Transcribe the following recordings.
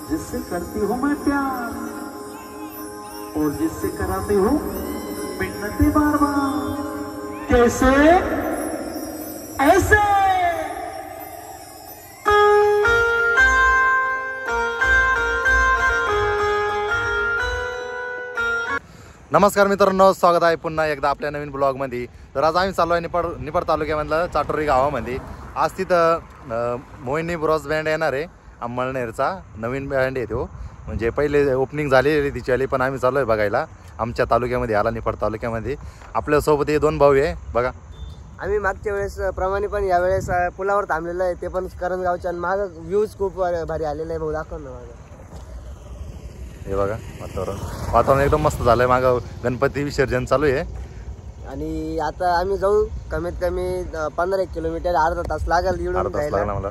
जिससे करती हूँ मैं प्यार और जिससे कराती हूँ मिन्नतें बार बार। कैसे? ऐसे। नमस्कार मित्रांनो, स्वागत आहे पुन्हा एकदा आपल्या नवीन ब्लॉग मध्ये। तर आज आम्ही चाललो आहे निफाड तालुक्यामधलं चाटोरी गावामध्ये। आज तिथं मोहिनी ब्रॉस बँड येणार आहे। अंमळनेरचा नवीन बँड आहे तो, म्हणजे पहिले ओपनिंग झालेली तिची आली, पण आम्ही चाललो आहे बघायला आमच्या तालुक्यामध्ये आला, निफाड तालुक्यामध्ये। आपल्यासोबत हे दोन भाऊ आहे बघा। आम्ही मागच्या वेळेस प्रमाणे पण यावेळेस पुलावर थांबलेलो आहे, ते पण करंजगावच्या। आणि माझा व्ह्यूज खूप भारी आलेला आहे भाऊ, दाखव ना माझा। हे बघा वातावरण एकदम मस्त झालंय। मागं गणपती विसर्जन चालू आहे आणि आता आम्ही जाऊ कमीत कमी 15 किलोमीटर, अर्धा तास लागेल इकडून जायला मला।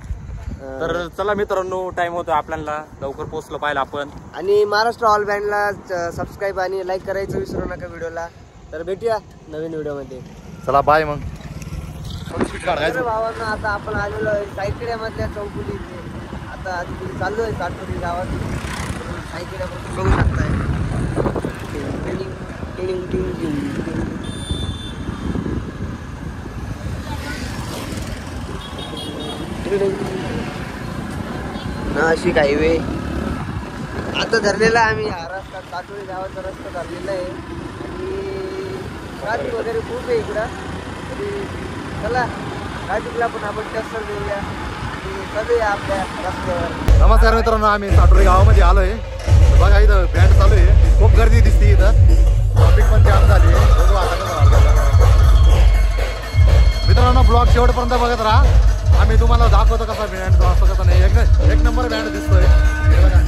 तर चला मित्रांनो, टाइम होतो आपल्याला, लवकर पोहोचलो पाहिजे आपण। आणि महाराष्ट्र ऑल बँडला सबस्क्राईब आणि लाईक करायचं विसरू नका व्हिडिओला। तर भेटूया नवीन व्हिडिओमध्ये, चला बाय। मग भावांना आता आपण आलेलो आहे सायकिड्यामधल्या चौकुली। आता चाललो आहे चाटोरी गावात, सायकिड्यापासून बघू शकताय। नाशिक हायवे आता धरलेला आम्ही, हा रस्ता चाटोरी गावाचा रस्ता धरलेला आहे आणि ट्रॅफिक वगैरे खूप आहे इकडं। तरी चला ट्रॅफिकला पण आपण टक्कर देऊया आणि चलूया आपल्या रस्त्यावर। नमस्कार मित्रांनो, आम्ही चाटोरी गावामध्ये आलोय बघा। इथं बँड चालू आहे, खूप गर्दी दिसते इथं, ट्रॅफिक पण जाम झाली आहे। बघू आता मित्रांनो, ब्लॉग शेवटपर्यंत बघत राहा, आम्ही तुम्हाला दाखवतो कसा बँड तो, असं कसं नाही, एक नंबर बँड दिसतोय बघा।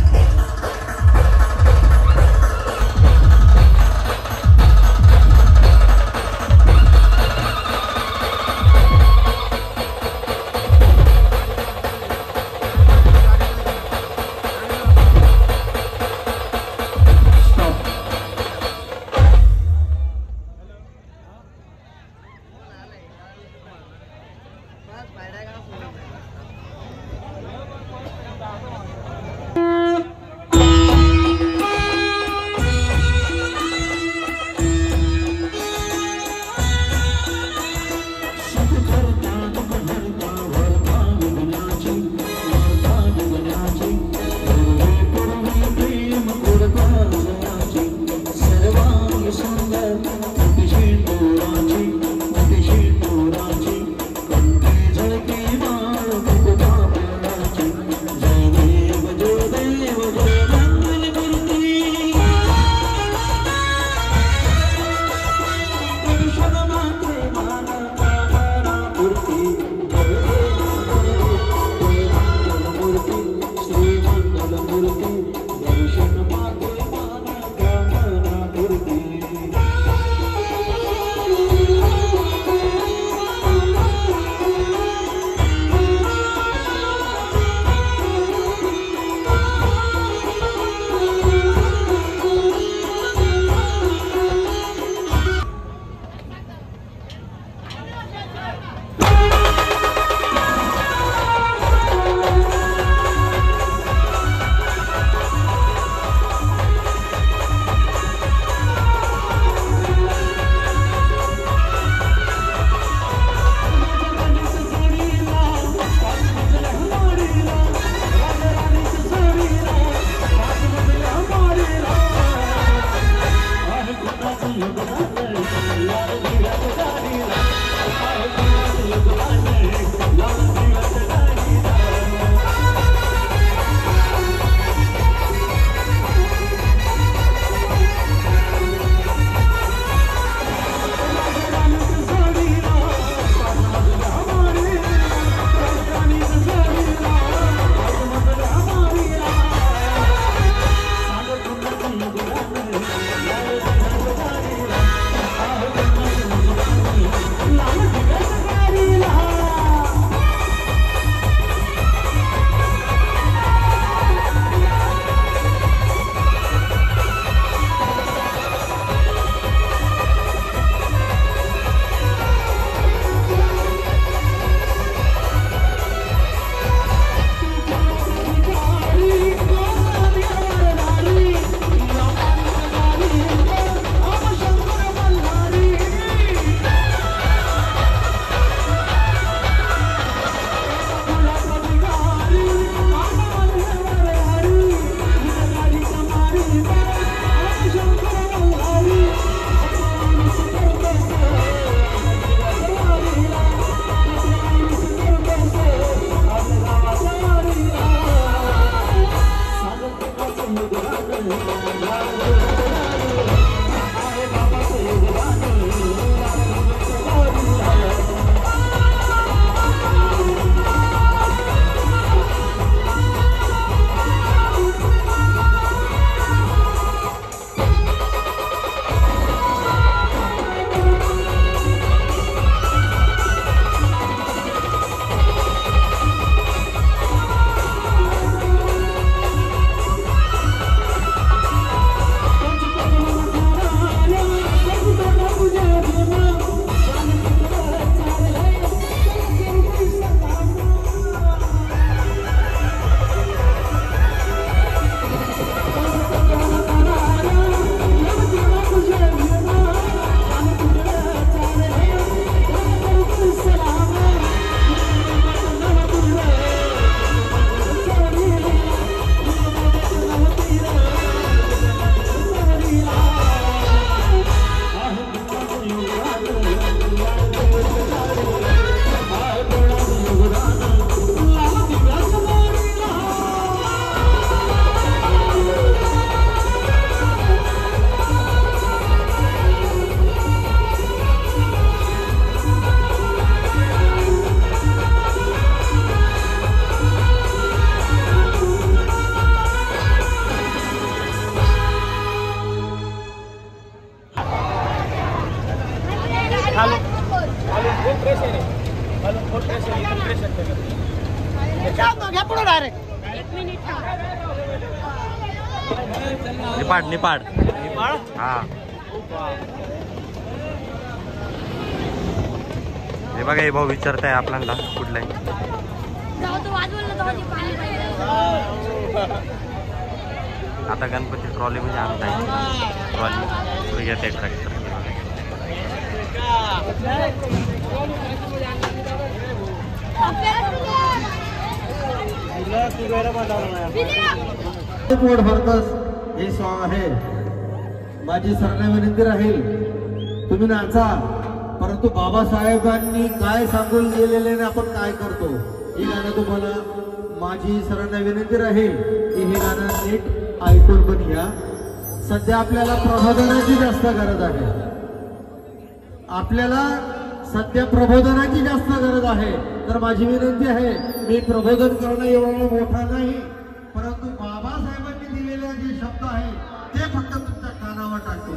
निपाड निपाड हा हे बघा हे भाऊ विचारताय आपल्याला कुठला आहे. आता गणपती ट्रॉली म्हणजे आणताय ट्रॉली घेते ट्रॅक्टर. पोट भरतस हे सॉंग आहे. माझी सरळ विनंती राहील तुम्ही नाचा, परंतु बाबासाहेबांनी काय सांगून गेलेले आपण काय करतो हे गाणं तुम्हाला माझी सरळ विनंती राहील की हे गाणं नीट ऐकून पण घ्या. सध्या आपल्याला प्रबोधनाची जास्त गरज आहे. आपल्याला सध्या प्रबोधनाची जास्त गरज आहे. तर माझी विनंती आहे, मी प्रबोधन करणं एवढा मोठा नाही, परंतु बाबासाहेबांनी दिलेले जे शब्द आहे ते फक्त तुमच्या कानावर टाकतो.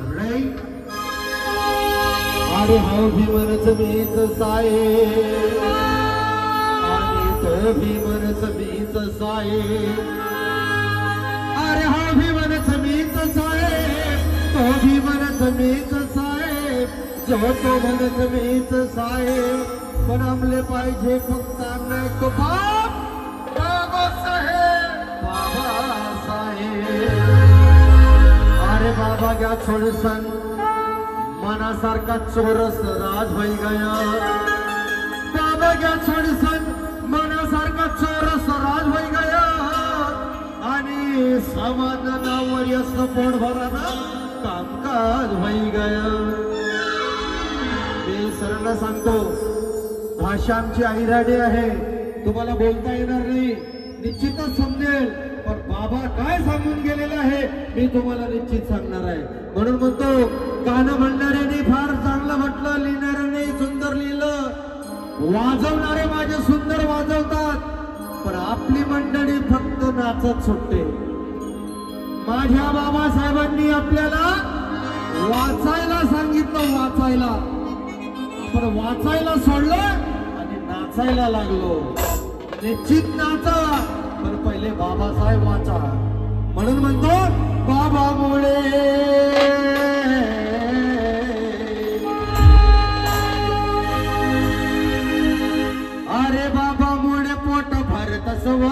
अरे हा भीमनच मीच साये आणि तो भीमनच मीच साये. अरे हा भीमनच मीच साये तो भीमनच मीच साये. जो तो म्हणत मीच साहेब पण आमले पाहिजे फक्त तो बाप बाबासाहेब. अरे बाबा घ्या छोडसन मनासारखा चोरस राज होई गया. बाबा घ्या छोडसन मनासारखा चोरस राज होई गया. आणि समाधानावर यस पोट भराना कामकाज होई गया. मी सरळ सांगतो, भाषा आमची आईराडी आहे, तुम्हाला बोलता येणार नाही, निश्चितच समजेल, पण बाबा काय सांगून गेलेलं आहे मी तुम्हाला निश्चित सांगणार आहे. म्हणून म्हणतो, गाणं म्हणणाऱ्याने फार चांगलं म्हटलं, लिहिणाऱ्याने सुंदर लिहिलं, वाजवणारे माझे सुंदर वाजवतात, पण आपली मंडळी फक्त नाचत सुटते. माझ्या बाबासाहेबांनी आपल्याला वाचायला सांगितलं, वाचायला, पण वाचायला सोडलं आणि नाचायला लागलो. निश्चित नाचा, पण पहिले बाबासाहेब वाचा. म्हणून म्हणतो, बाबामुळे अरे बाबामुळे पोट भरत सव.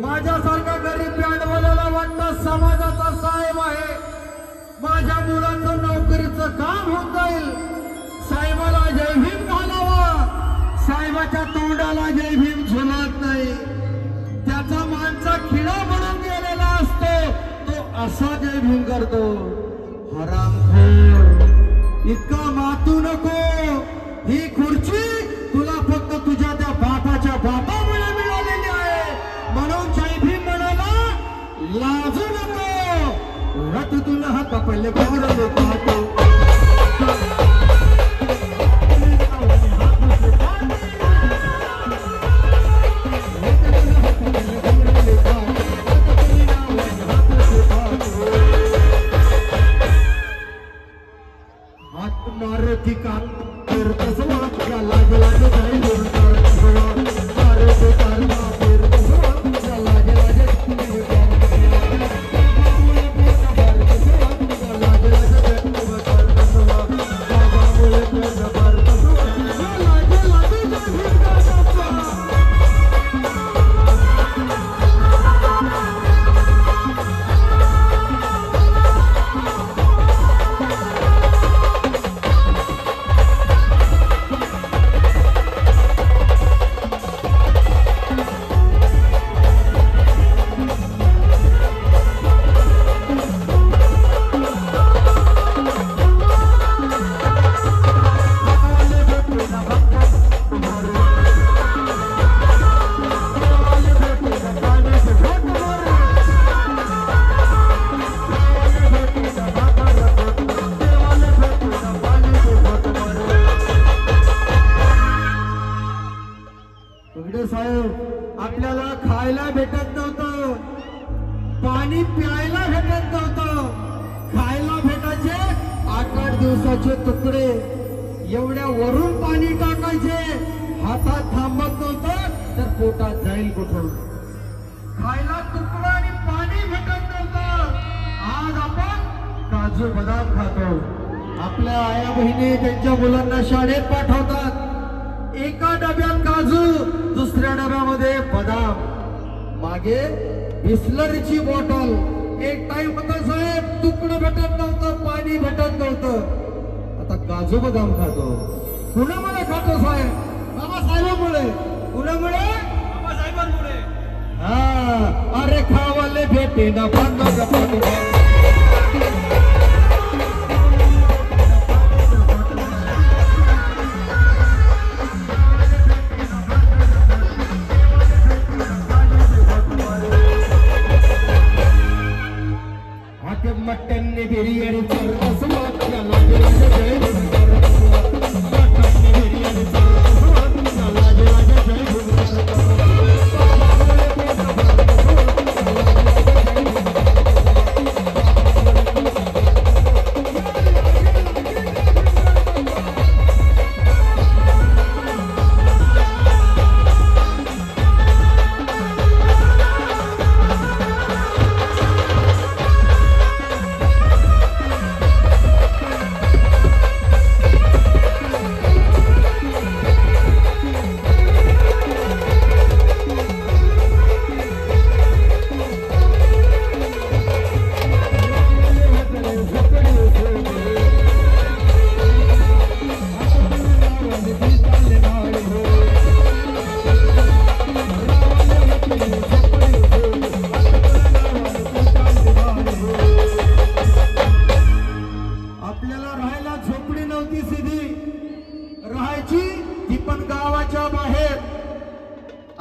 माझ्यासारखा गरीब बँडवाल्याला वाटतं समाजाचा साहेब आहे, माझ्या मुलाचं नोकरीचं काम होऊन जाईल, साहेबाला जय भीम घालावा. साहेबाच्या तोंडाला जय भीम झुलत नाही, त्याचा माणसा खिळा म्हणून गेलेला असतो, तो असा जय भीम करतो. हरामखोर, इतका मातू नको. ही खुर्ची उघडे साहेब आपल्याला खायला भेटत नव्हतं, पाणी प्यायला भेटत नव्हतं, खायला भेटायचे 8-8 दिवसाचे तुकडे, एवढ्या वरून पाणी टाकायचे, हातात थांबत नव्हतं तर पोटात जाईल कुठून. खायला तुकडं आणि पाणी भेटत नव्हतं. आज आपण काजू बदाम खातो. आपल्या आया बहिणी त्यांच्या मुलांना शाळेत पाठवतात, एका डब्यात काजू, दुसऱ्या डब्यामध्ये बदाम, मागे बिस्लरीची बॉटल. एक टाइम होता साहेब, तुकडं भेटत नव्हतं, पाणी भेटत नव्हतं, आता काजू बदाम खातो. कुणामुळे खातो साहेब? बाबासाहेबांमुळे. कुणामुळे? बाबासाहेबांमुळे. हा, अरे खावाले भेटे ना पांडव पाठवा. मटन बिर्याणी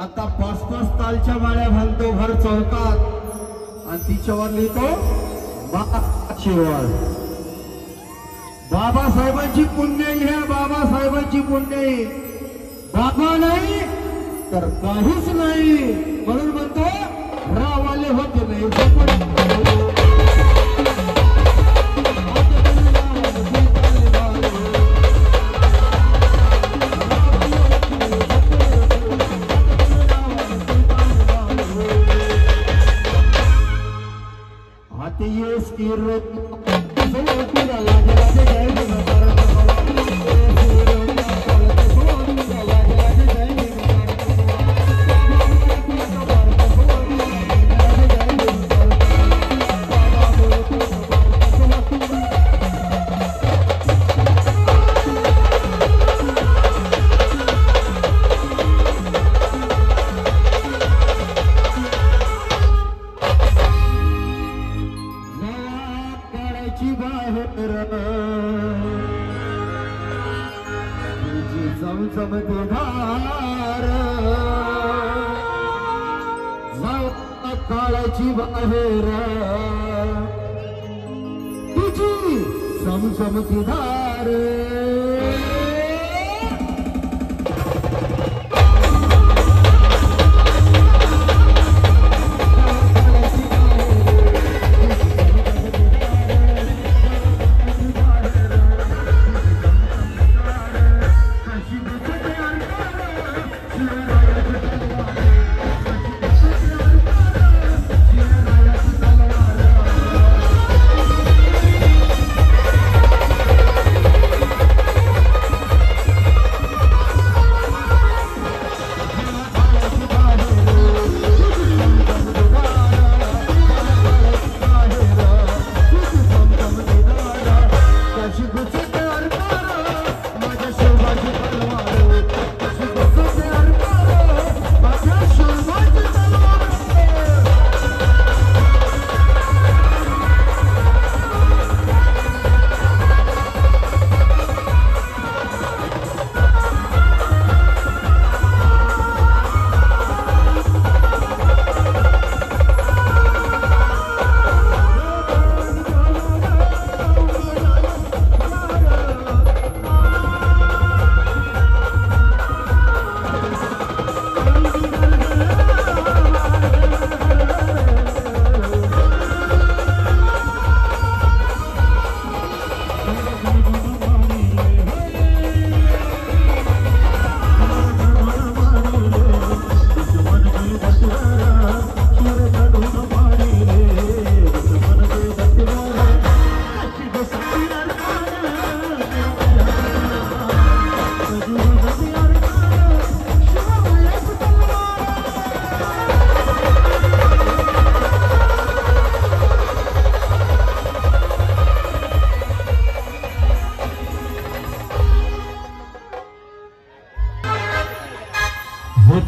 आता 5-5 तालच्या माळ्या घालतो भर चौकात आणि तिच्यावर लिहितो बाबासाहेबांची पुण्य घ्या, बाबासाहेबांची पुण्य. बाबा नाही तर काहीच नाही, म्हणून म्हणतो रावाले होते नाही. काळाची बाहेर तुझी समसमती धार.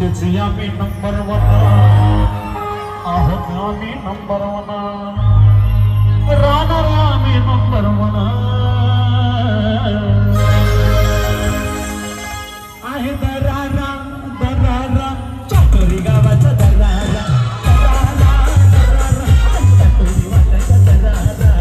त्याची आम्ही नंबर 1 आहोत आम्ही नंबर 1 राहणार आम्ही नंबर 1 आहे दरारा दरारा चाकोरी गावाचा दरारा दरारा दरारा चाकोरी वाटाचा दरारा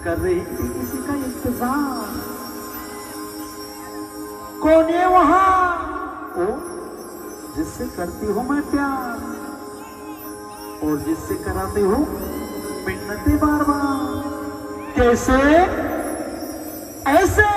कर रही थी किसी का इंतजार। कौन है वहां? ओ जिससे करती हूं मैं प्यार और जिससे कराती हूं मिन्नतें बार बार। कैसे? ऐसे।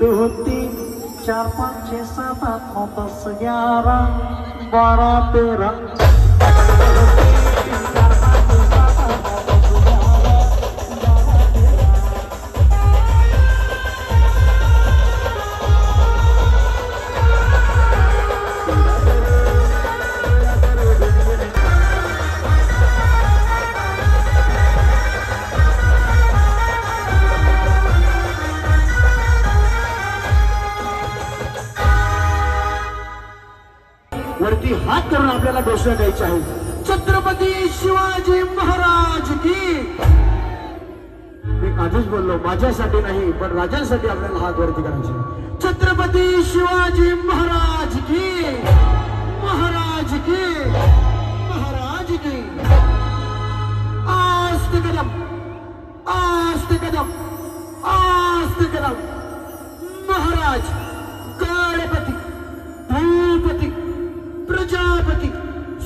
दो तीन चार पाँच छः सात आठ नौ 10 11 12 13 वरती हात करून आपल्याला घोषणा द्यायची आहे. छत्रपती शिवाजी महाराज की. मी आधीच बोललो माझ्यासाठी नाही पण राजांसाठी आपल्याला हात वरती करायचे. छत्रपती शिवाजी महाराज की. महाराज की. महाराज की. आस्ते कदम आस्ते कदम आस्ते कदम. महाराज गणपती भूपती प्रजापती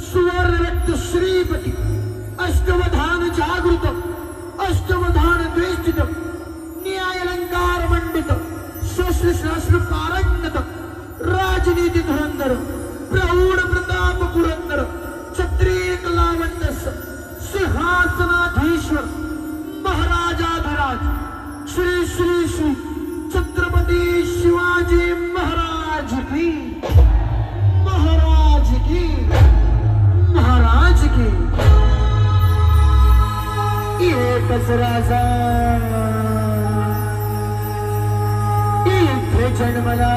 सुवर्ण रक्त श्रीपती अष्टवधान जागृत अष्टवधान द्वेष्टित न्यायालंकार मंडित शस्त्र पारंगत राजनीती धुरंधर प्रौढ प्रताप पुरंदर क्षत्रिय कलावंत सिंहासनाधीश्वर महाराजाधिराज श्री श्री श्री छत्रपती शिवाजी महाराज की. महाराज की. महाराज की. एकच राजा इथे जन्मला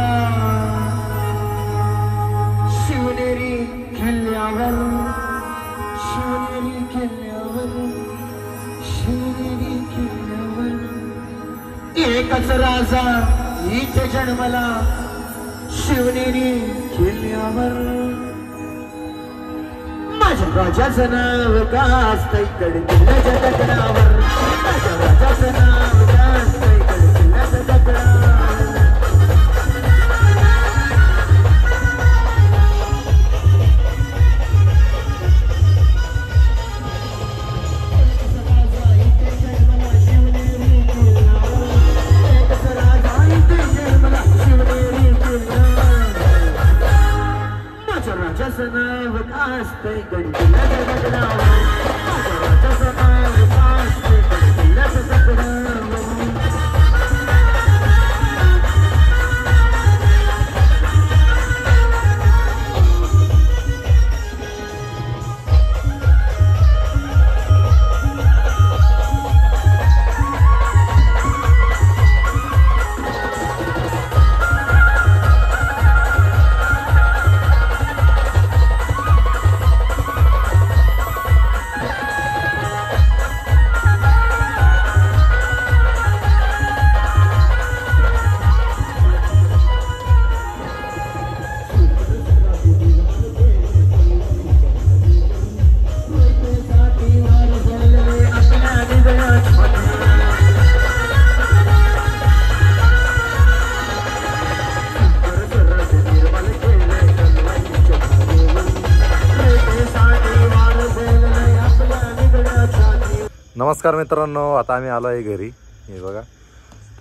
शिवनेरी किल्ल्यावर. शिवनेरी किल्ल्यावर. शिवनेरी किल्ल्यावर. एकच राजा इथे जन्मला शिवनेरी किल्ल्यावर. माझ्या राजाचं नाव गाजतंय किल्ल्याच्या दगडावर. माझ्या राजाचं नाव गाजतंय किल्ल्याच्या दगडावर. राजाचं नाव गाजतंय किल्ल्याच्या दगडावर. माझ्या राजाचं नाव गाजतंय किल्ल्याच्या दगडावर. नमस्कार मित्रांनो, आता आम्ही आलो आहे घरी. हे बघा,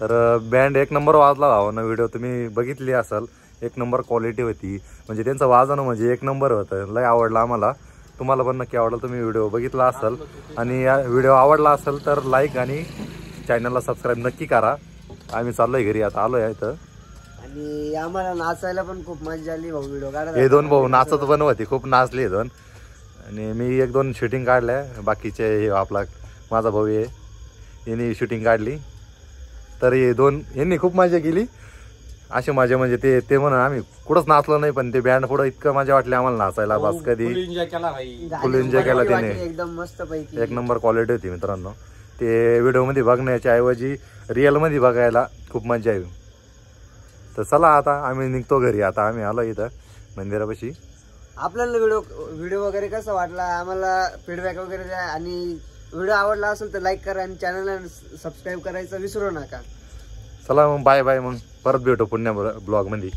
तर बँड एक नंबर वाजला भावानं. व्हिडिओ तुम्ही बघितली असाल, एक नंबर क्वालिटी होती. म्हणजे त्यांचं वाजणं म्हणजे एक नंबर होतं. लय आवडलं आम्हाला. तुम्हाला पण नक्की आवडलं. तुम्ही व्हिडिओ बघितला असाल आणि या व्हिडिओ आवडला असेल तर लाईक आणि चॅनलला सबस्क्राईब नक्की करा. आम्ही चाललोय घरी, आता आलोय इथं. आणि आम्हाला नाचायला पण खूप मजा आली भाऊ. व्हिडिओ काढायला हे दोन भाऊ नाचत पण होती, खूप नाचले हे दोन. आणि मी एक दोन शूटिंग काढल्या. बाकीचे हे आपला माझा भाऊ आहे, यांनी शूटिंग काढली. तर हे दोन यांनी खूप मजा केली. अशी मजा म्हणजे ते म्हणून आम्ही कुठंच नाचलो नाही, पण ते बँड पुढं इतकं मजा वाटली आम्हाला नाचायला. बस कधी फुल एन्जॉय केला त्याने. एकदम मस्त पैकी एक नंबर क्वालिटी होती मित्रांनो. ते व्हिडिओमध्ये बघण्याच्या ऐवजी रिअलमध्ये बघायला खूप मजा येईल. तर चला आता आम्ही निघतो घरी. आता आम्ही आलो इथं मंदिरापाशी. आपल्याला व्हिडिओ वगैरे कसा वाटला आम्हाला फीडबॅक वगैरे द्या. आणि व्हिडिओ आवडला असेल तर लाईक करा आणि चॅनलला सबस्क्राईब करायचं विसरू नका. चला मग, बाय बाय. मग परत भेटू पुण्या ब्लॉग मध्ये.